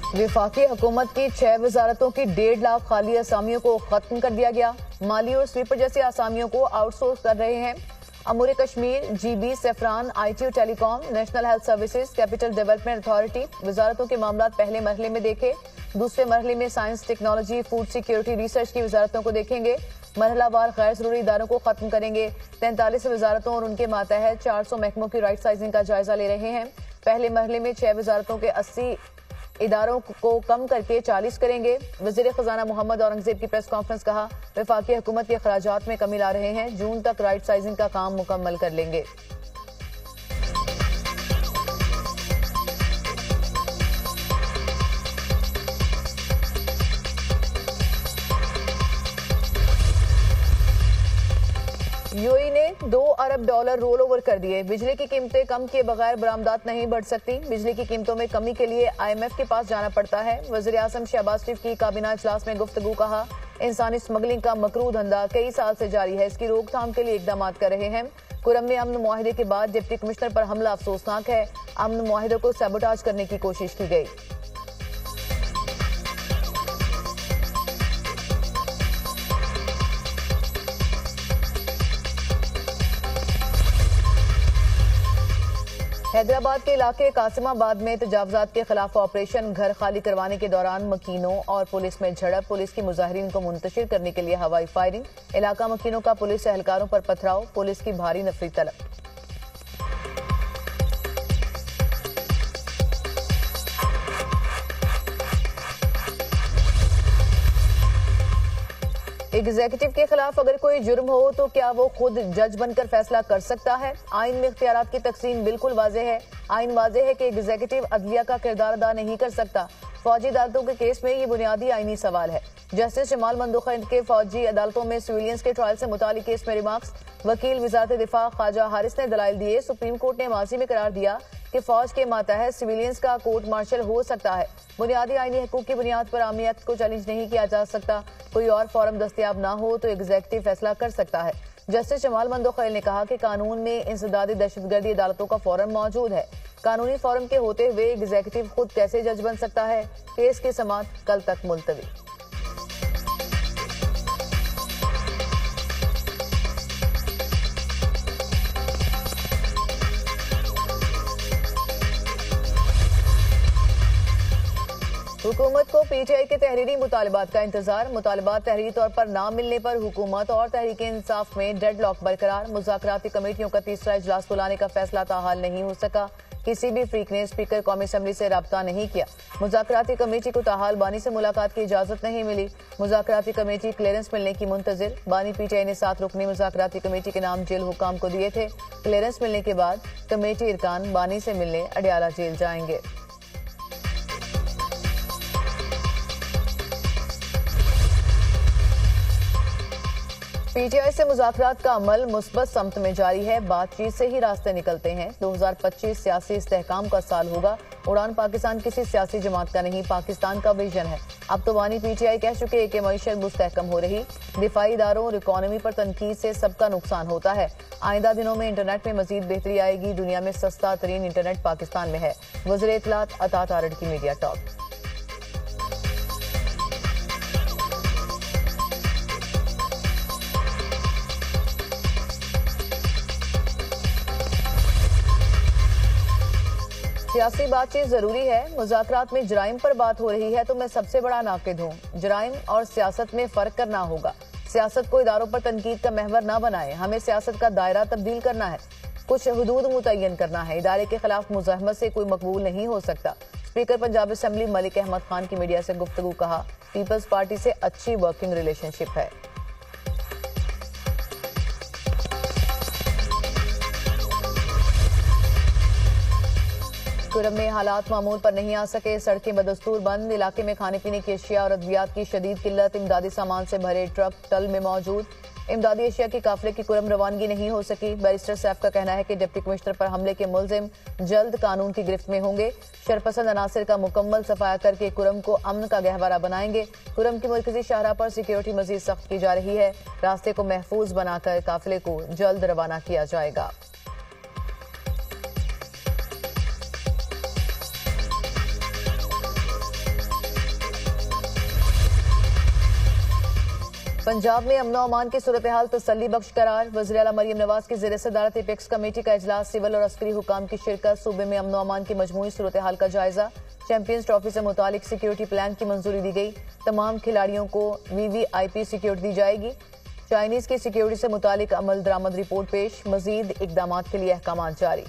वफाकी हुकूमत की 6 वजारतों की 1.5 लाख खाली असामियों को खत्म कर दिया गया। माली और स्वीपर जैसे असामियों को आउटसोर्स कर रहे हैं। अमूर कश्मीर, GB, सेफरान, IT और telecom, national health services, capital development authority वजारतों के मामला पहले मरहले में देखे। दूसरे मरहले में science, technology, food security, research की वजारतों को देखेंगे। मरहलावार गैर जरूरी इदारों को खत्म करेंगे। 43 वजारतों और उनके मातहत 400 महकमों की राइट साइजिंग का जायजा ले रहे हैं। पहले मरहले में 6 वजारतों के 80 इदारों को कम करके 40 करेंगे। वजीर खजाना मोहम्मद औरंगजेब की प्रेस कॉन्फ्रेंस कहा, वफाकी हुकूमत के अखराजात में कमी ला रहे हैं, जून तक राइट साइजिंग का काम मुकम्मल कर लेंगे। यूएई ने $2 अरब रोल ओवर कर दिए। बिजली की कीमतें कम किए बगैर बरामदात नहीं बढ़ सकती। बिजली की कीमतों में कमी के लिए IMF के पास जाना पड़ता है। वज़ीर आज़म शहबाज शरीफ की काबीना इजलास में गुफ्तगू, कहा इंसानी स्मगलिंग का मकरू धंधा कई साल से जारी है, इसकी रोकथाम के लिए इकदाम कर रहे हैं। कुरम में अमन मुआहिदे के बाद डिप्टी कमिश्नर पर हमला अफसोसनाक है। अमन मुआहिदे को सैबोटाज करने की कोशिश की गई। हैदराबाद के इलाके कासिमाबाद में तजावजात के खिलाफ ऑपरेशन घर खाली करवाने के दौरान मकीनों और पुलिस में झड़प। पुलिस की मुजाहिरीन को मुंतशिर करने के लिए हवाई फायरिंग। इलाका मकीनों का पुलिस एहलकारों पर पथराव। पुलिस की भारी नफरी तलब। एग्जीक्यूटिव के खिलाफ अगर कोई जुर्म हो तो क्या वो खुद जज बनकर फैसला कर सकता है? आइन में इख्तियारात की तकसीम बिल्कुल वाज़ेह है। आइन वाज़ेह है कि एग्जीक्यूटिव अदलिया का किरदार अदा नहीं कर सकता। फौजी अदालतों के केस में ये बुनियादी आइनी सवाल है। जस्टिस जमाल मंदोखैन के फौजी अदालतों में सिविलियंस के ट्रायल से मुतालिक केस में रिमार्क्स। वकील वजारत दिफा ख्वाजा हारिस ने दलाइल दिए। सुप्रीम कोर्ट ने माजी में करार दिया कि फौज के मातहत सिविलियंस का कोर्ट मार्शल हो सकता है। बुनियादी आईनी हकूक की बुनियाद पर आर्मी एक्ट को चैलेंज नहीं किया जा सकता। कोई और फॉरम दस्तयाब ना हो तो एग्जीक्यूटिव फैसला कर सकता है। जस्टिस जमाल मंदोखैल ने कहा कि कानून में इंसदादी दहशतगर्दी अदालतों का फॉरम मौजूद है। कानूनी फॉरम के होते हुए एग्जीक्यूटिव खुद कैसे जज बन सकता है? केस की समाअत कल तक मुलतवी। हुकूमत को PTI के तहरीरी मुतालबात का इंतजार। मुतालबात तहरीरी तौर पर ना मिलने पर हुकूमत और तहरीक इंसाफ में डेडलॉक बरकरार। मुज़ाकराती कमेटियों का तीसरा इजलास बुलाने का फैसला ताहाल नहीं हो सका। किसी भी फ्रीक ने स्पीकर कौमी असम्बली से रब्ता नहीं किया। मुज़ाकराती कमेटी को ताहाल बानी से मुलाकात की इजाजत नहीं मिली। मुज़ाकराती कमेटी क्लियरेंस मिलने की मुंतजिर। बानी PTI ने 7 रुकनी मुज़ाकराती कमेटी के नाम जेल हुकाम को दिए थे। क्लियरेंस मिलने के बाद कमेटी इरकान बानी से मिलने अडियाला जेल जाएंगे। PTI से मुज़ाकरात का अमल मुस्बत समत में जारी है। बातचीत से ही रास्ते निकलते हैं। 2025 सियासी इस्तेहकाम का साल होगा। उड़ान पाकिस्तान किसी सियासी जमात का नहीं, पाकिस्तान का विजन है। अब तो बानी PTI कह चुके हैं कि मईशत मुस्तहकम हो रही। दिफाई इदारों और इकॉनमी पर तनकीद से सबका नुकसान होता है। आइंदा दिनों में इंटरनेट में मजीद बेहतरी आएगी। दुनिया में सस्ता तरीन इंटरनेट पाकिस्तान में है। वज़ीर इत्तलात अता तारड़ की मीडिया टॉक। सियासी बातचीत जरूरी है। मुज़ाकरात में जराइम पर बात हो रही है तो मैं सबसे बड़ा नाकिद हूँ। जराइम और सियासत में फर्क करना होगा। सियासत को इदारों पर तनकीद का महवर ना बनाए। हमें सियासत का दायरा तब्दील करना है, कुछ हुदूद मुतय्यन करना है। इदारे के खिलाफ मुज़ाहमत से कोई मकबूल नहीं हो सकता। स्पीकर पंजाब असम्बली मलिक अहमद खान की मीडिया से गुफ्तगू, कहा पीपल्स पार्टी से अच्छी वर्किंग रिलेशनशिप है। कुरम में हालात मामूल पर नहीं आ सके। सड़कें बदस्तूर बंद। इलाके में खाने पीने की अशिया और अद्वियात की शदीद किल्लत। इमदादी सामान से भरे ट्रक टल में मौजूद। इमदादी अशिया की काफिले की कुरम रवानगी नहीं हो सकी। बैरिस्टर सैफ का कहना है कि डिप्टी कमिश्नर पर हमले के मुलजिम जल्द कानून की गिरफ्त में होंगे। शरपसंद अनासिर का मुकम्मल सफाया करके कुरम को अमन का गहवारा बनाएंगे। कुरम की मरकजी शाहराह पर सिक्योरिटी मजीद सख्त की जा रही है। रास्ते को महफूज बनाकर काफिले को जल्द रवाना किया जाएगा। पंजाब में अमनो अमान की सूरत हाल तसल्ली बख्श करार। वज़ीर आला मरियम नवाज की ज़ेर सदारत एपेक्स कमेटी का इजलास, सिविल और अस्करी हुकाम की शिरकत। सूबे में अमनो अमान की मजमूई सूरत हाल का जायजा। चैंपियंस ट्रॉफी से मुतालिक सिक्योरिटी प्लान की मंजूरी दी गई। तमाम खिलाड़ियों को VVIP सिक्योरिटी दी जाएगी। चाइनीज की सिक्योरिटी से मुतालिक अमल दरामद रिपोर्ट पेश। मजीद इकदाम के लिए अहकाम जारी।